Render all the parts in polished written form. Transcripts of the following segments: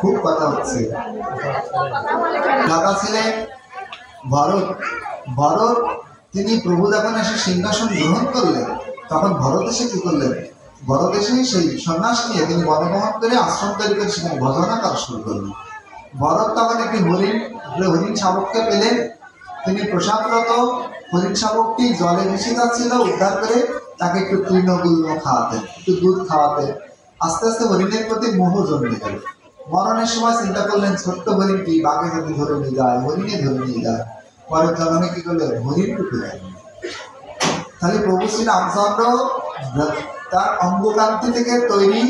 খুব কথা হচ্ছে। দাদা ছিলেন ভরত। ভরত তিনি প্রভু যখন এসে সিংহাসন গ্রহণ করলেন, তখন ভরত এসে কি করলেন? ভরত এসে সেই সন্ন্যাস নিয়ে তিনি বনভ্রমণ করে আশ্রম তৈরি করে সেখানে ভজনা করা শুরু করলেন। ভরত তখন একটি হরিণ শাবককে পেলেন। তিনি প্রসাদরত হরিণ শাবকটি জলে ভেসে যাচ্ছিল, উদ্ধার করে তাকে একটু তৃণগুল্ম খাওয়াতেন, একটু দুধ খাওয়াতেন। আস্তে আস্তে হরিণের প্রতি মোহ জন্মে গেল। মরণের সময় চিন্তা করলেন, ছোট্ট হরিণটি বাঘে যদি ধরে নিয়ে যায়, হরিণে ধরে নিয়ে যায়, পরের জন্মে কি করলেন? হরিণ টুকে যায়। তাহলে প্রভু শ্রী রামচন্দ্র তার অঙ্গকান্তি থেকে তৈরি।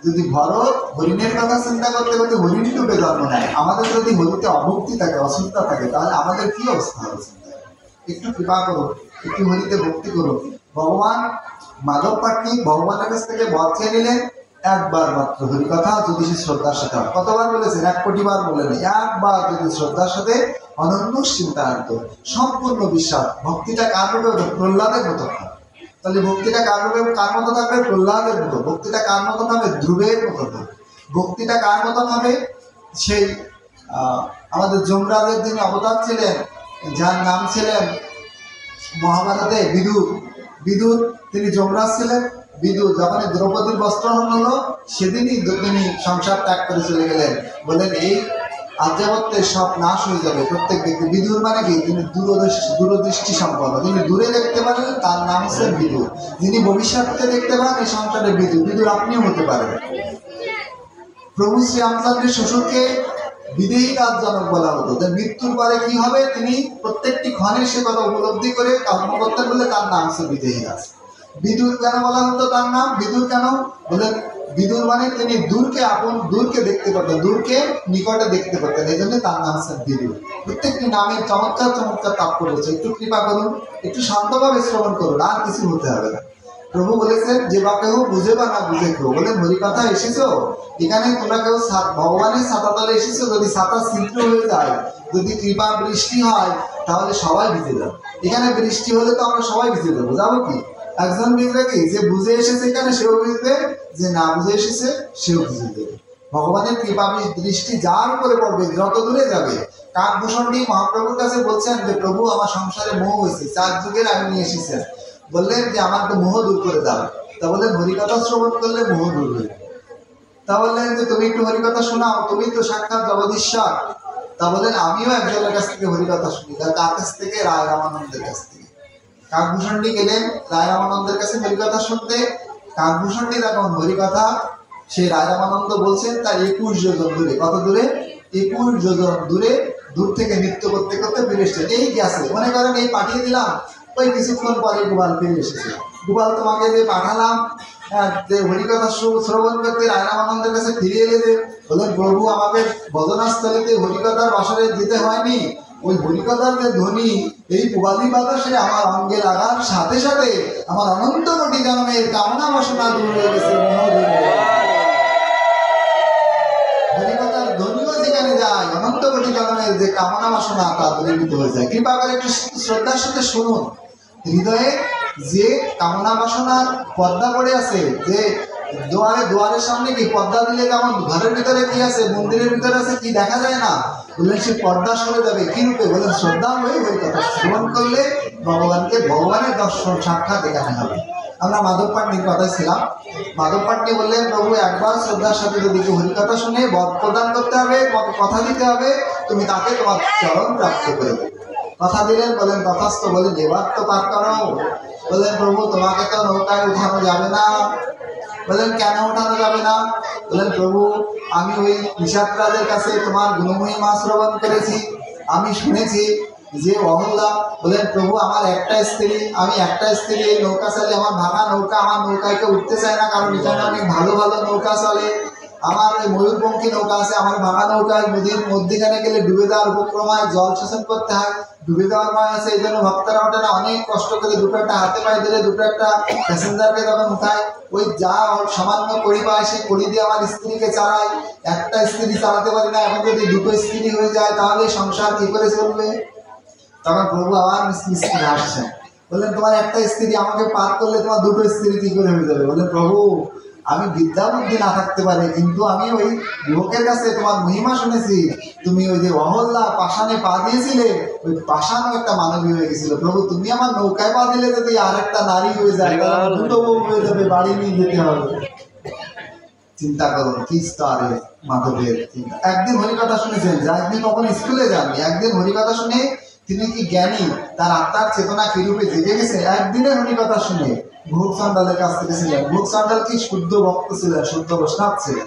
যদি ভরত হরিণের কথা চিন্তা করতে করতে হরিণ টুকে জন্ম নেয়, আমাদের যদি হরিতে অভক্তি থাকে, অশুদ্ধতা থাকে, তাহলে আমাদের কি অবস্থা হবে? একটু কৃপা করুন, একটু হরিতে ভক্তি করুন। ভগবান মাধব পাটনি ভগবানের কাছ থেকে বর চেয়ে নিলেন একবার মাত্র হরি কথা যদি সে শ্রদ্ধার সাথে হয়। কতবার বলেছেন? 1 কোটি বার বলেন। একবার যদি শ্রদ্ধার সাথে অনন্য চিন্তা আনতো, সম্পূর্ণ বিশ্বাস, ভক্তিটা কার রূপে হতো? প্রহ্লাদের মতো। তাহলে ভক্তিটা কার রূপে, কার মতো থাকবে? প্রহ্লাদের মতো। ভক্তিটা কার মতন হবে? ধ্রুবের মতো। ভক্তিটা কার মতন হবে? সেই আমাদের যমরাজের যিনি অবতার ছিলেন, যার নাম ছিলেন মহাভারতে বিদুর। বিদুর তিনি যমরাজ ছিলেন। বিদুর যখন দ্রৌপদীর বস্ত্রহরণ হলো, সেদিনই তিনি সংসার ত্যাগ করে চলে গেলেন। বলেন এই আর্যাবত্যের সব নাশ হয়ে যাবে প্রত্যেক ব্যক্তি। বিদুর মানে কি? তিনি দূরদৃষ্টি সম্পন্ন, তিনি দূরে দেখতে পারেন, তার নাম হচ্ছে বিদুর। যিনি ভবিষ্যতে দেখতে পান, এই সংসারে বিদুর। বিদুর আপনিও হতে পারেন। প্রভু শ্রী রামচন্দ্রের শ্বশুরকে বিদেহী রাজজনক বলা হতো। মৃত্যুর পরে কি হবে তিনি প্রত্যেকটি ক্ষণে সে কথা উপলব্ধি করে কর্ম করতেন বলে তার নাম হচ্ছে বিদেহী রাজ। বিদুর কেন বলা হতো তার নাম? বিদুর কেন বলেন? বিদুর মানে তিনি দূরকে আপন, দূরকে দেখতে পারতেন, দূরকে নিকটে দেখতে পারতেন, এই জন্য তার নাম হচ্ছে বিদুর। প্রত্যেকটি নামের চমৎকার চমৎকার তাৎপর্য রয়েছে। একটু কৃপা করুন, একটু শান্তভাবে শ্রবণ করুন, আর কিছু হতে হবে না। প্রভু বলেছেন যে বা কেউ বুঝে বা না বুঝে কেউ, বলেন হরি কথা এসেছো এখানে, তোমরা কেউ ভগবানের ছাতা তলে এসেছো, যদি ছাতা ছিদ্র হয়ে যায়, যদি কৃপা বৃষ্টি হয়, তাহলে সবাই ভিজে যাবে। এখানে বৃষ্টি হলে তো আমরা সবাই ভিজে যাবো, যাবো কি? একজন ভিজবে কি? যে বুঝে এসেছে এখানে সেও ভিজবে, যে না বুঝে এসেছে সেও ভিজে দেবে। ভগবানের কৃপা দৃষ্টি যার উপরে পড়বে, যত দূরে যাবে। কাকভূষণটি মহাপ্রভুর কাছে বলছেন যে প্রভু আমার সংসারে মোহ হয়েছে, 4 যুগের আগে নিয়ে এসেছেন, বললেন যে আমার তো মোহ দূর করে দাও। তা বললেন হরিকথা শ্রবণ করলে মোহ দূর হয়ে। তা বললেন যে তুমি একটু হরিকথা শোনাও, তুমি তো সাক্ষাৎ জগদীশ্বর। তা বললেন আমিও একজনের কাছ থেকে হরিকথা শুনি। তার কাছ থেকে? রায় রামানন্দের কাছ থেকে। কাকভূষণটি গেলেন রায় রামানন্দের কাছে হরিকথা শুনতে। কাকভূষণটি তখন হরিকথা সেই রায় রামানন্দ বলছেন তার 21 যোজন দূরে। কত দূরে? 21 যোজন দূরে। দূর থেকে নৃত্য করতে করতে ফিরে এসছেন। এই গেছে, মনে করেন এই পাঠিয়ে দিলাম, ওই কিছুক্ষণ পরে গোপাল ফিরে এসেছে। গোপাল তোমাকে যে পাঠালাম যে হরিকথা শ্রবণ করতে রায় রামানন্দের কাছে ফিরে এলে, যে বলেন প্রভু আমাকে ভজনাস্থলীতে হরিকথার বাসরে যেতে হয়নি, ওই হরিকথার যে ধ্বনি এই পুবালি বাতাসে আমার অঙ্গে লাগার সাথে সাথে আমার অনন্ত কোটি জন্মের কামনা বাসনা দূর হয়ে গেছে, মোহ দূর হয়ে গেছে। হরিকথার ধ্বনিও যেখানে যায়, অনন্ত কোটি জন্মের যে কামনা বাসনা তা দূরীভূত হয়ে যায়। কৃপা করে একটু শ্রদ্ধার সাথে শুনুন। হৃদয়ে যে কামনা বাসনার পর্দা পড়ে আছে, যে দুয়ারের সামনে কি পর্দা দিলে যেমন ঘরের ভিতরে কি আছে, মন্দিরের ভিতরে আছে, কি দেখা যায় না, বললেন সে পর্দা সরে যাবে। কি রূপে? বলেন শ্রদ্ধা হয়ে ওই কথা শ্রবণ করলে ভগবানকে, ভগবানের দর্শন সাক্ষাৎ এখানে হবে। আমরা মাধব পাটনির কথায় ছিলাম। মাধব পাটনি বললেন প্রভু একবার শ্রদ্ধার সাথে যদি কেউ হরিকথা শুনে বর প্রদান করতে হবে, তোমাকে কথা দিতে হবে, তুমি তাকে তোমার চরণ প্রাপ্ত করে দেবে। কথা দিলেন। বলেন তথাস্থ। বলেন এবার তো পার করো। বলেন প্রভু তোমাকে তো নৌকায় উঠানো যাবে না। বলেন কেন উঠানো যাবে না? বলেন প্রভু আমি ওই নিষাদরাজের কাছে তোমার গুণমহিমা শ্রবণ করেছি, আমি শুনেছি যে অহল্যা, বলেন প্রভু আমার একটা স্ত্রী, আমি একটা স্ত্রী, এই নৌকা চলে, আমার ভাঙা নৌকা, আমার নৌকায় কেউ উঠতে চায় না, কারণ এখানে অনেক ভালো ভালো নৌকা চলে। আমার ওই ময়ূরপঙ্খী নৌকা আছে, আমার ভাঙা নৌকায় নদীর মধ্যখানে গেলে ডুবে যাওয়ার উপক্রম হয়, জল শোষণ করতে হয়, ডুবে যাওয়ার ভয় আছে। এই জন্য ভক্তরা ওঠে না, অনেক কষ্ট করে দুটো একটা হাতে পায়ে ধরে দুটো একটা প্যাসেঞ্জারকে যখন উঠায়, ওই যা সামান্য কড়ি পায় সেই কড়ি দিয়ে আমার স্ত্রীকে চালায়। একটা স্ত্রী চালাতে পারি না, এখন যদি দুটো স্ত্রী হয়ে যায় তাহলে সংসার কি করে চলবে? তখন প্রভু আবার মিস্ত্রি আসছেন, বললেন তোমার একটা স্ত্রী আমাকে পার করলে তোমার দুটো স্ত্রী কি করে হয়ে যাবে? বললেন প্রভু আমি বিদ্যা বুদ্ধি না থাকতে পারে, কিন্তু আমি ওই যুবকের কাছে তোমার মহিমা শুনেছি, তুমি ওই যে অহল্যা পাষাণে পা দিয়েছিলে, ওই পাষাণও একটা মানবী হয়ে গেছিল। প্রভু তুমি আমার নৌকায় পা দিলে যদি আর একটা নারী হয়ে যায়, তাহলে দুটো বউ হয়ে যাবে, বাড়ি নিয়ে যেতে হবে। চিন্তা করুন কি স্তরে মাধবের চিন্তা। একদিন হরিকথা শুনেছেন, যা একদিন কখন স্কুলে যাননি, একদিন হরিকথা শুনে তিনি কি জ্ঞানী, তার আত্মার চেতনা কি রূপে জেগে গেছে একদিনের হরিকথা শুনে। ভোগ সান্ডালের কাছ থেকে ছিলেন, ভোগ সান্ডাল কি শুদ্ধ ভক্ত ছিলেন, শুদ্ধ বৈষ্ণব ছিলেন।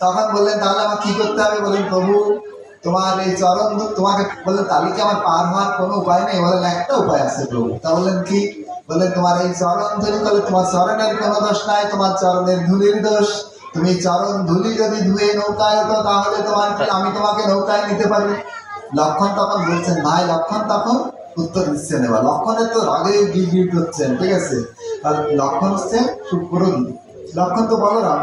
তখন বললেন তাহলে আমার কি করতে হবে? বলেন প্রভু তোমার এই চরণ তোমাকে বললেন তাহলে কি আমার পার হওয়ার কোনো উপায় নেই? বলেন একটা উপায় আছে প্রভু। তা বললেন কি? বললেন তোমার এই চরণ ধুলি, বলে তোমার চরণের কোনো দোষ নাই, তোমার চরণের ধুলির দোষ। তুমি চরণ ধুলি যদি ধুয়ে নৌকায় হতো, তাহলে তোমার আমি তোমাকে নৌকায় নিতে পারি। লক্ষণ তখন বলছেন, ভাই লক্ষণ তখন উত্তর দিচ্ছেন। এবার লক্ষণের তো রাগে গিট হচ্ছেন, ঠিক আছে। আর লক্ষণ হচ্ছে সুপুরোধী, লক্ষণ তো বলরাম,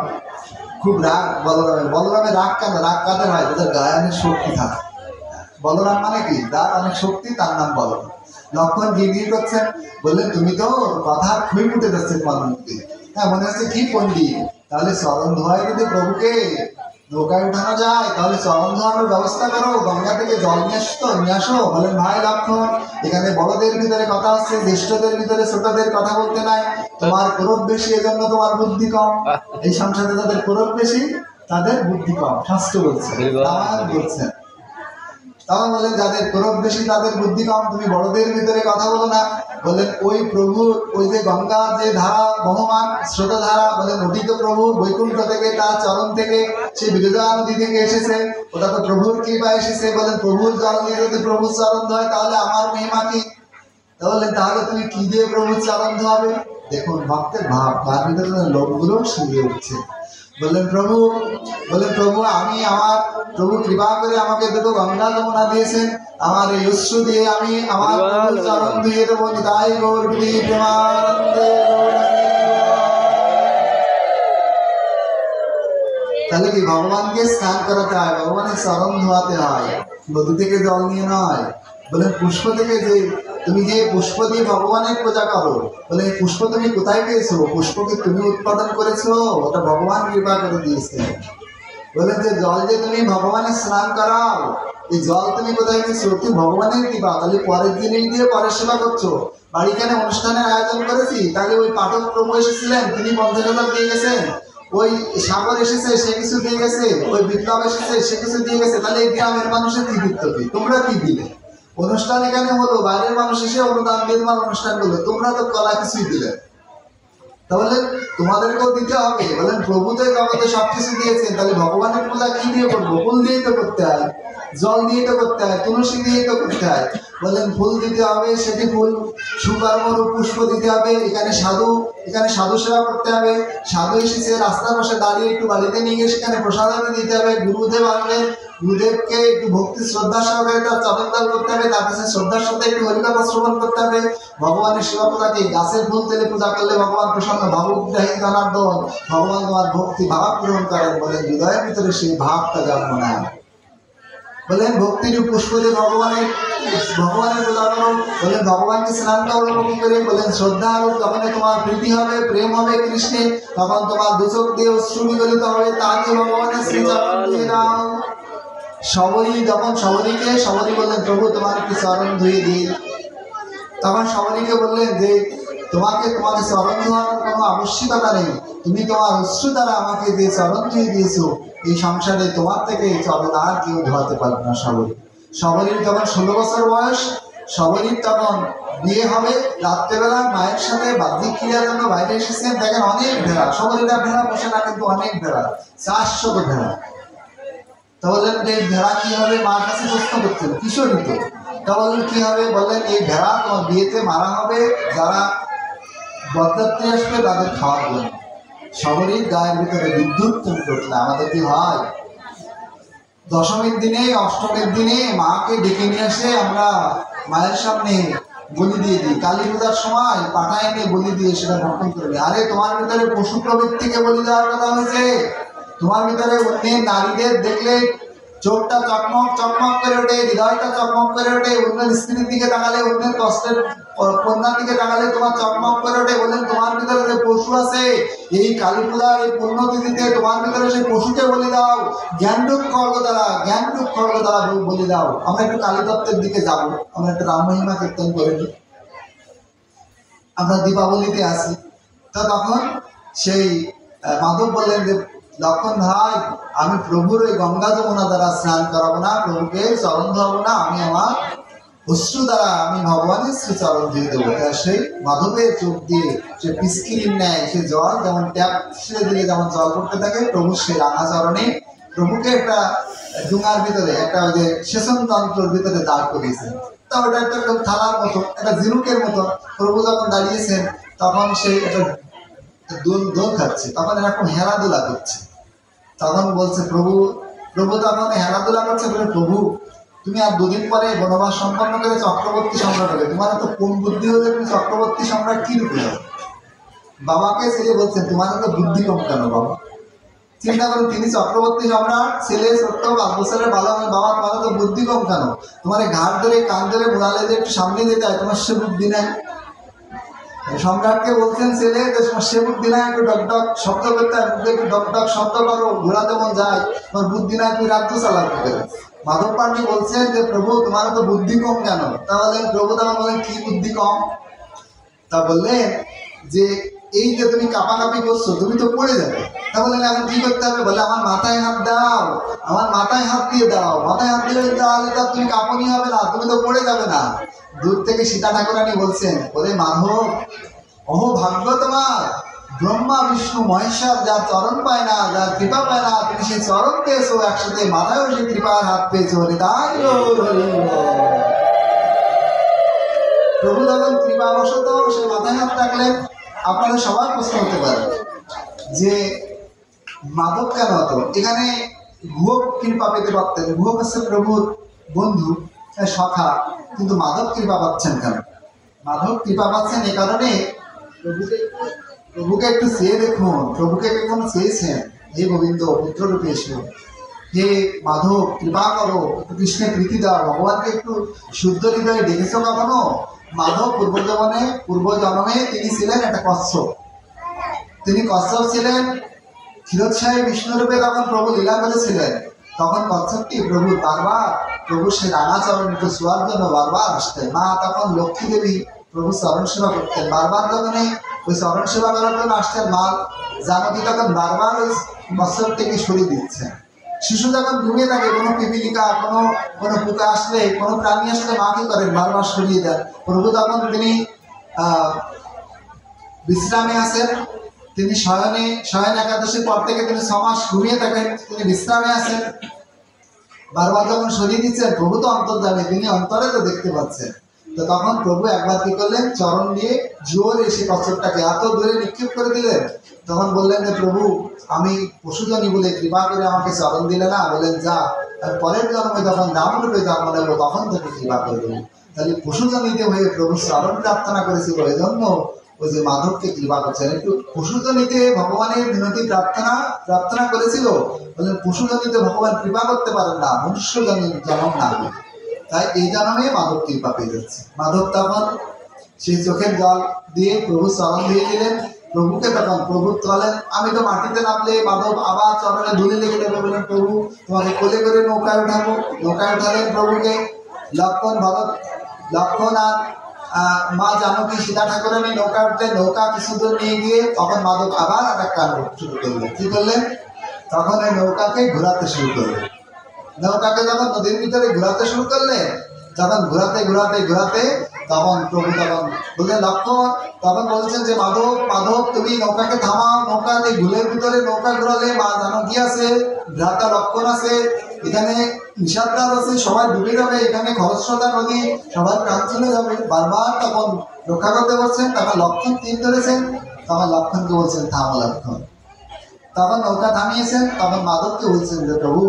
খুব রাগ বলরামের। বলরামের রাগ কেন? রাগ কাদের হয়? যাদের গায়ে অনেক শক্তি থাকে। বলরাম মানে কি? তার অনেক শক্তি, তার নাম বলরাম। লক্ষণ গিরগির করছেন, বললেন তুমি তো কথা খুবই উঠে যাচ্ছে তোমার মুক্তি। হ্যাঁ মনে হচ্ছে কি পন্ডিত, তাহলে চরণ ধোয়ায় যদি প্রভুকে নৌকায় উঠানো যায়, তাহলে চরণ ধোয়ানোর ব্যবস্থা করো, গঙ্গা থেকে জল নিয়ে আসো। বলেন ভাই লক্ষণ, এখানে বড়দের ভিতরে কথা হচ্ছে, জ্যেষ্ঠদের ভিতরে ছোটদের কথা বলতে নাই। তোমার ক্রোধ বেশি, এজন্য তোমার বুদ্ধি কম। এই সংসারে যাদের ক্রোধ বেশি তাদের বুদ্ধি কম, শাস্ত্র বলছে, রামায়ণ বলছে। তখন বলেন যাদের ক্রোধ বেশি তাদের বুদ্ধি কম, তুমি বড়দের ভিতরে কথা বলো না। বলেন ওই প্রভুর ওই যে গঙ্গার যে ধারা বহমান স্রোতধারা, বলেন ওটি তো প্রভু বৈকুণ্ঠ থেকে, তার চরণ থেকে, সেই বিরজা নদী থেকে এসেছে, ওটা তো প্রভুর কৃপা এসেছে। বলেন প্রভুর জল নিয়ে যদি প্রভুর চরণ ধোয়, তাহলে আমার মহিমা কি? তাহলে তুমি কি দিয়ে প্রভুর চরণ ধোয়াবে? দেখুন ভক্তের ভাব, তার ভিতরে লোকগুলো শিখে উঠছে। বললেন প্রভু আমি আমার প্রভু কৃপা করে আমাকে দুটো গঙ্গা যমুনা দিয়েছেন, আমার এই অশ্রু দিয়ে আমি আমার চরণ ধুয়ে দেবো। তাই গৌরী প্রেমানন্দে। তাহলে কি ভগবানকে স্নান করাতে হয়, ভগবানের চরণ ধোয়াতে হয়, নদী থেকে জল নিয়ে নয়। বলেন পুষ্প থেকে, যে তুমি যে পুষ্প দিয়ে ভগবানের পূজা করো, বলে এই পুষ্প তুমি কোথায় পেয়েছো? পুষ্পকে তুমি উৎপাদন করেছো, ওটা ভগবান কৃপা করে দিয়েছে। বলেন যে জল যে তুমি ভগবানের স্নান করাও, এই জল তুমি কোথায় পেয়েছো? তুমি ভগবানের কৃপা। তাহলে পরের জিনিস দিয়ে পরের সেবা করছো। বাড়িখানে অনুষ্ঠানের আয়োজন করেছি, তাহলে ওই পাঠক প্রভু এসেছিলেন, তিনি 50,000 দিয়ে গেছেন। ওই সাগর এসেছে, সে কিছু দিয়ে গেছে। ওই বিপ্লব এসেছে, সে কিছু দিয়ে গেছে। তাহলে এই গ্রামের মানুষের কৃতিত্ব কি? তোমরা কি দিলে? অনুষ্ঠান এখানে হলো, বাইরের মানুষ এসে অনুদান দিয়ে তোমার অনুষ্ঠান করলো, তোমরা তো কলা কিছুই দিলে। তাহলে তোমাদেরকেও দিতে হবে। বলেন প্রভু তো জগতে সবকিছু দিয়েছেন, তাহলে ভগবানের পূজা কি দিয়ে করবো? ফুল দিয়ে তো করতে হয়, জল দিয়ে তো করতে হয়, তুলসী দিয়ে তো করতে হয়। বলেন ফুল দিতে হবে, সেটি ফুল সুকর্ম পুষ্প দিতে হবে। এখানে সাধু সেবা করতে হবে। সাধু এসেছে, রাস্তার পাশে দাঁড়িয়ে একটু বাড়িতে নিয়ে গিয়ে সেখানে প্রসাদ দিতে হবে। গুরুদেব আসবেন, গুরুদেবকে একটু ভক্তি শ্রদ্ধা সহকারে তার চরণদান করতে হবে, তার কাছে শ্রদ্ধার সাথে একটু হরিকথা শ্রবণ করতে হবে। ভগবানের সেবা পূজাকে গাছের ফুল তেলে পূজা করলে ভগবান প্রসন্ন, ভাবুগ্রাহী জনার্দন, ভগবান তোমার ভক্তি ভাব পূরণ করেন। বলেন হৃদয়ের ভিতরে সেই ভাবটা জন্ম নেয়। বলেন ভক্তির পুষ্প দিয়ে ভগবানের পূজা করো। বলেন ভগবানকে স্নান করো করে। বলেন শ্রদ্ধা আরো, তখন তোমার প্রীতি হবে, প্রেম হবে কৃষ্ণে, তখন তোমার দুচোখ দিয়ে অশ্রু বিগলিত হবে, তা দিয়ে ভগবানের শ্রীচরণ ধুয়ে দাও। সবরী বললেন প্রভু তোমার কি চরণ ধুয়ে দিই। তখন সবরীকে বললেন যে তোমাকে চরণ ধোয়ানোর কোনো আবশ্যকতা নেই, তুমি তোমার অশ্রু দ্বারা আমাকে যে চরণ ধুয়ে দিয়েছো, এই সংসারে তোমার থেকে চরণ আর কেউ ধোয়াতে পারবে না। সবরীর যখন 16 বছর বয়স, সবরীর তখন বিয়ে হবে। রাত্রেবেলা মায়ের সাথে বাহ্যিক ক্রিয়ার জন্য বাইরে এসেছেন, দেখেন অনেক ভেড়া। সবরীরা ভেড়া বসে না, কিন্তু অনেক ভেড়া, 400 ভেড়া। তা বললেন যে ভেড়া কি হবে? মার কাছে প্রশ্ন করতেন, কিশোরী তো। তা বললেন কি হবে? বললেন এই ভেড়া তোমার বিয়েতে মারা হবে, যারা বরযাত্রী আসবে তাদের খাওয়ার জন্য। সবরীর গায়ের ভিতরে বিদ্যুৎ চমকে উঠলে আমাদের কি হয়? দশমীর দিনে, অষ্টমীর দিনে মাকে ডেকে নিয়ে এসে আমরা মায়ের সামনে বলি দিয়ে দিই। কালী পূজার সময় পাঠায় নিয়ে বলি দিয়ে সেটা ভক্ষণ করবে। আরে তোমার ভিতরে পশু প্রবৃত্তিকে বলি দেওয়ার কথা হয়েছে। তোমার ভিতরে অন্যের নারীদের দেখলে চোখটা চকমক করে ওঠে, হৃদয়টা চকমক করে ওঠে। অন্যের স্ত্রীর দিকে তাকালে অন্যের কষ্টের কন্যার দিকে তাকালে তোমার চকমক করে ওঠে। বললেন তোমার ভিতরে যে পশু আছে, এই কালী পূজার এই পুণ্যতিথিতে তোমার ভিতরে সেই পশুকে বলি দাও, জ্ঞানরূপ খড়গ দ্বারা বলি দাও। আমরা একটু কালী তত্ত্বের দিকে যাবো, আমরা একটু রাম মহিমা কীর্তন করে নিই। আমরা দীপাবলিতে আসি। তো তখন সেই মাধব বললেন যে লক্ষণ ভাই, আমি প্রভুর ওই গঙ্গা যমুনা দ্বারা স্নান করাবো না, প্রভুকে চরণ ধরবো না, আমি আমার অশ্রু দ্বারা আমি ভগবানের শ্রী চরণ দিয়ে দেবো। সেই মাধবের চোখ দিয়ে সে পিস্কিরির ন্যায় সে জল যেমন ট্যাপ ছেড়ে দিলে যেমন জল পড়তে থাকে, প্রভু সেই রাঙা চরণে প্রভুকে একটা ডুঙার ভিতরে একটা ওই যে সেচন তন্ত্রের ভিতরে দাঁড় করিয়েছেন। তা ওটা একটা থালার মতো, একটা ঝিনুকের মতো। প্রভু যখন দাঁড়িয়েছেন তখন সেই একটা দোল খাচ্ছে, তখন এরকম হেলাধুলা করছে। তখন বলছে প্রভু তখন হেলাধুলা করছে, বলে প্রভু তুমি আর দুদিন পরে বনবাস সম্পন্ন করে চক্রবর্তী সম্রাট হবে, তোমার এত কোন বুদ্ধি হলে তুমি চক্রবর্তী সম্রাট কি রূপে হবে? বাবাকে ছেলে বলছেন তোমার এত বুদ্ধি কম কেন বাবা? চিন্তা করুন, তিনি চক্রবর্তী সম্রাট, ছেলে ছোট্ট 5 বছরের ভালো হবে, বাবা তোমার এত বুদ্ধি কম কেন? তোমার ঘাট ধরে কান ধরে বোলালে যে একটু সামনে যেতে হয়, তোমার সে বুদ্ধি নাই। সম্রাটকে বলছেন ছেলে সে বুদ্ধি নাই, একটু ডকডক শব্দ করতে হয়, একটু ডকডক শব্দ করো, ঘোরা যেমন যায়, তোমার বুদ্ধি নাই, তুমি রাজ্য চালাতে পারো। মাধব পান্ডে বলছেন যে প্রভু তোমার তো বুদ্ধি কম কেন? তাহলে প্রভু তখন বলেন কি বুদ্ধি কম? তা বললেন যে এই যে তুমি কাঁপাকাঁপি করছো, তুমি তো পড়ে যাবে। তা বললেন এখন কি করতে হবে? বলে আমার মাথায় হাত দাও, আমার মাথায় হাত দিয়ে দাও, মাথায় হাত দিয়ে তাহলে তো তুমি কাঁপনি হবে না, তুমি তো পড়ে যাবে না। দূর থেকে সীতা ঠাকুরানী বলছেন, বলে মাধব অহো ভাগ্য তোমার, ব্রহ্মা বিষ্ণু মহেশ্বর যার চরণ পায় না, যার কৃপা পায় না, তুমি সেই চরণ পেয়েছো, একসাথে মাথায়ও সেই কৃপার হাত পেয়েছো। তাই প্রভু যখন কৃপাবশত সে মাথায় হাত রাখলেন। আপনাদের সবার প্রশ্ন হতে পারে যে মাধব কেন হতো? এখানে গুহক কৃপা পেতে পারতেন, গুহক হচ্ছে প্রভুর বন্ধু সখা, কিন্তু মাধব কৃপা পাচ্ছেন কেন? মাধব কৃপা পাচ্ছেন এ কারণে, প্রভুকে একটু চেয়ে দেখুন, প্রভুকে কখন চেয়েছেন, হে গোবিন্দ পুত্ররূপে এসো, হে মাধব কৃপা করো, একটু কৃষ্ণের প্রীতি দাও, ভগবানকে একটু শুদ্ধ হৃদয়ে দেখেছো কখনো? মাধব পূর্বজন্মে তিনি ছিলেন একটা কচ্ছপ। তিনি কচ্ছপ ছিলেন, ক্ষীরোৎসাহী বিষ্ণুরূপে তখন প্রভু লীলা করেছিলেন। তখন কচ্ছপটি প্রভু সে রাঙাচরণ একটু শোয়ার জন্য বারবার আসতেন। মা তখন লক্ষ্মী দেবী প্রভু চরণ সেবা করতেন, বারবার যখন ওই চরণ সেবা করার জন্য আসতেন, মা জানকী তখন বারবার ওই কচ্ছপটিকে সরিয়ে দিচ্ছেন। শিশু যখন ঘুমিয়ে থাকে, কোনো পিপিলিকা কোনো পোকা আসলে, কোনো প্রাণী আসলে মা কি করেন? বারবার সরিয়ে দেন। প্রভু তখন তিনি বিশ্রামে আছেন, তিনি শয়ন একাদশীর পর থেকে তিনি 6 মাস ঘুমিয়ে থাকেন, তিনি বিশ্রামে আছেন, বারবার যখন সরিয়ে দিচ্ছেন, প্রভু তো অন্তর্যামী, তিনি অন্তরে তো দেখতে পাচ্ছেন। তো তখন প্রভু একবার কি করলেন? চরণ দিয়ে জোরে এসে কচ্ছপটাকে এত দূরে নিক্ষেপ করে দিলেন। তখন বললেন যে প্রভু আমি পশুজনী বলে কৃপা করে আমাকে চরণ দিলে না, বলেন যা পরের জন্মে যখন রামরূপে জন্ম নেব তখন তোকে কৃপা করে দেবো। তাহলে পশুজনীতে হয়ে প্রভু চরণ প্রার্থনা করেছিল, এই জন্য ওই যে মাধবকে কৃপা করছেন। একটু পশুজনীতে ভগবানের মিনতি প্রার্থনা করেছিল, বললেন পশুজনীতে ভগবান কৃপা করতে পারেন না, মনুষ্যজনী জন্ম না, তাই এই জন্মে মাধব কৃপা পেয়ে যাচ্ছে। মাধব তখন সেই চোখের জল দিয়ে প্রভু চরণ দিয়ে দিলেন। প্রভুকে তখন প্রভু বলেন আমি তো মাটিতে নামলে মাধব আবার চরণে ধুলি লেগে দেবে, বলেন প্রভু তোমাকে কোলে করে নৌকায় উঠাবো। নৌকায় উঠালেন প্রভুকে। লক্ষণ আর মা জানকী সীতা ঠাকুরানী নৌকা উঠলেন। নৌকা কিছু দূর নিয়ে গিয়ে তখন মাধব আবার একটা কাণ্ড শুরু করলেন। কি করলেন? তখন ওই নৌকাকে ঘোরাতে শুরু করলেন। নৌকাকে যখন নদীর ভিতরে ঘোরাতে শুরু করলেন, যখন ঘোরাতে তখন প্রভু তখন বললেন লক্ষণ, তখন বলছেন যে মাধব তুমি নৌকাকে থামাও, নৌকাতে ঘুলের ভিতরে নৌকা ঘোরালে মা জানকী আছে, ভ্রাতা লক্ষণ আছে, এখানে নিষাদরাজ আছে, সবাই ডুবে যাবে, এখানে খরস্রোতা নদী, সবার প্রাণ চলে যাবে। বারবার তখন রক্ষা করতে বলছেন। তখন লক্ষণ তীর ধরেছেন, তখন লক্ষণকে বলছেন থামো লক্ষণ। তখন নৌকা থামিয়েছেন। তখন মাধবকে বলছেন যে প্রভু,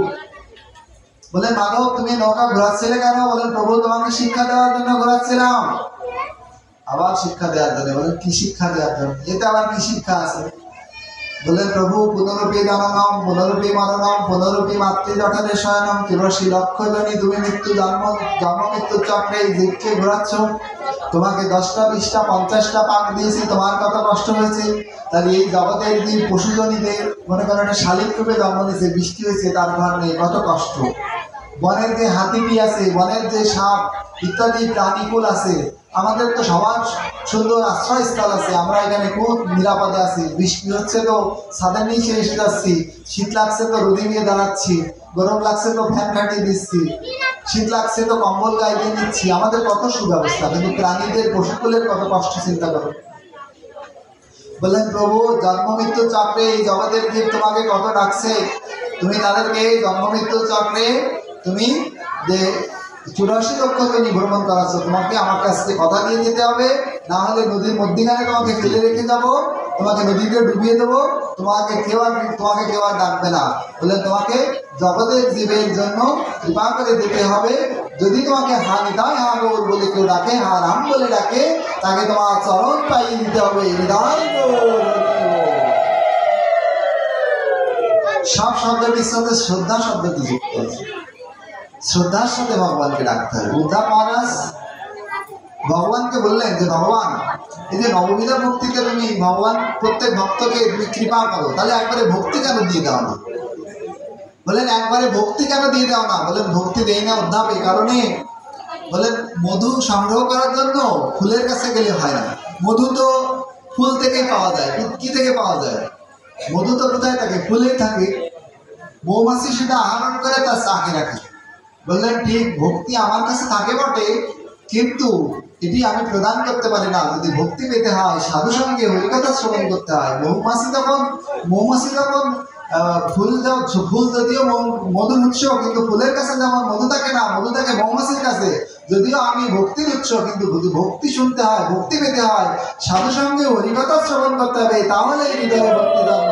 বলেন মাধব তুমি নৌকা ঘোরাচ্ছিলে কেন? বলেন প্রভু তোমাকে শিক্ষা দেওয়ার জন্য ঘোরাচ্ছিলাম। আবার শিক্ষা দেওয়ার জন্য। বলেন কি শিক্ষা দেওয়ার জন্য? এতে আবার কি শিক্ষা আছে? বললেন প্রভু পুনরূপী জননম পুনরূপী মরণম পুনরূপী মাতৃজঠরে শয়নম তিরশি লক্ষ জনী তুমি মৃত্যু জন্ম মৃত্যুর চক্রে এই জীবকে ঘোরাচ্ছ। তোমাকে 10টা 20টা 50টা পাক দিয়েছি, তোমার কত কষ্ট হয়েছে। তাহলে এই জগতের জীব পশুজনীদের মনে করেন একটা শালিক রূপে জন্ম নিয়েছে, বৃষ্টি হয়েছে, তার ঘর নেই, কত কষ্ট। বনের যে হাতিটি আছে, বনের যে সাপ ইত্যাদি প্রাণীকুল আছে, আমাদের তো সবার সুন্দর আশ্রয়স্থল আছে, আমরা এখানে খুব নিরাপদে আছি। বৃষ্টি হচ্ছে তো ছাদের নিচে এসে যাচ্ছি, শীত লাগছে তো রোদে নিয়ে দাঁড়াচ্ছি, গরম লাগছে তো ফ্যান খাটিয়ে দিচ্ছি, শীত লাগছে তো কম্বল গায়ে দিয়ে নিচ্ছি, আমাদের কত সুব্যবস্থা। কিন্তু প্রাণীদের পশুকুলের কত কষ্ট চিন্তা করো। বললেন প্রভু জন্ম মৃত্যু চক্রে এই জগতের জীব তোমাকে কত ডাকছে, তুমি তাদেরকে জন্ম মৃত্যু চক্রে তুমি যে 84 লক্ষ জনী ভ্রমণ করাচ্ছ। তোমাকে আমার কাছে কথা দিয়ে যেতে হবে, না হলে নদীর মধ্যিখানে তোমাকে ফেলে রেখে যাব, তোমাকে নদীতে ডুবিয়ে দেবো, তোমাকে কেউ আর ডাকবে না। বলে তোমাকে জগতের জীবের জন্য কৃপা করে দিতে হবে। যদি তোমাকে হা নিতাই হা গৌর বলে কেউ ডাকে, হা রাম বলে ডাকে, তাকে তোমার চরণ পাইয়ে দিতে হবে। নিদান সব শব্দটির সাথে শ্রদ্ধা শব্দটি যুক্ত আছে। শ্রদ্ধার সাথে ভগবানকে ডাকতে হবে। উদ্ধব মহারাজ ভগবানকে বললেন যে ভগবান এই যে নববিধা ভক্তিতে তুমি ভগবান প্রত্যেক ভক্তকে তুমি কৃপা করো, তাহলে একবারে ভক্তি কেন দিয়ে দাও না? বলেন একবারে ভক্তি কেন দিয়ে দাও না? বলেন ভক্তি দেই না উদ্ধব এই কারণে, বলেন মধু সংগ্রহ করার জন্য ফুলের কাছে গেলে হয় না। মধু তো ফুল থেকে পাওয়া যায়, কি থেকে পাওয়া যায়? মধু তো কোথায় থাকে? ফুলেই থাকে। মৌমাছি সেটা আহরণ করে তার চাকে রাখে। বললেন ঠিক, ভক্তি আমার কাছে থাকে বটে, কিন্তু এটি আমি প্রদান করতে পারি না। যদি ভক্তি পেতে হয় সাধু সঙ্গে হরিকথা শ্রবণ করতে হয়। মৌমাছি যখন ফুল যদিও মধুর উৎস, কিন্তু ফুলের কাছে যেমন মধু থাকে না, মধু থাকে মৌমাছির কাছে। যদিও আমি ভক্তির উৎস, কিন্তু ভক্তি শুনতে হয়, ভক্তি পেতে হয় সাধু সঙ্গে হরিকথা শ্রবণ করতে হবে, তাহলে হৃদয়ে ভক্তি ধর্ম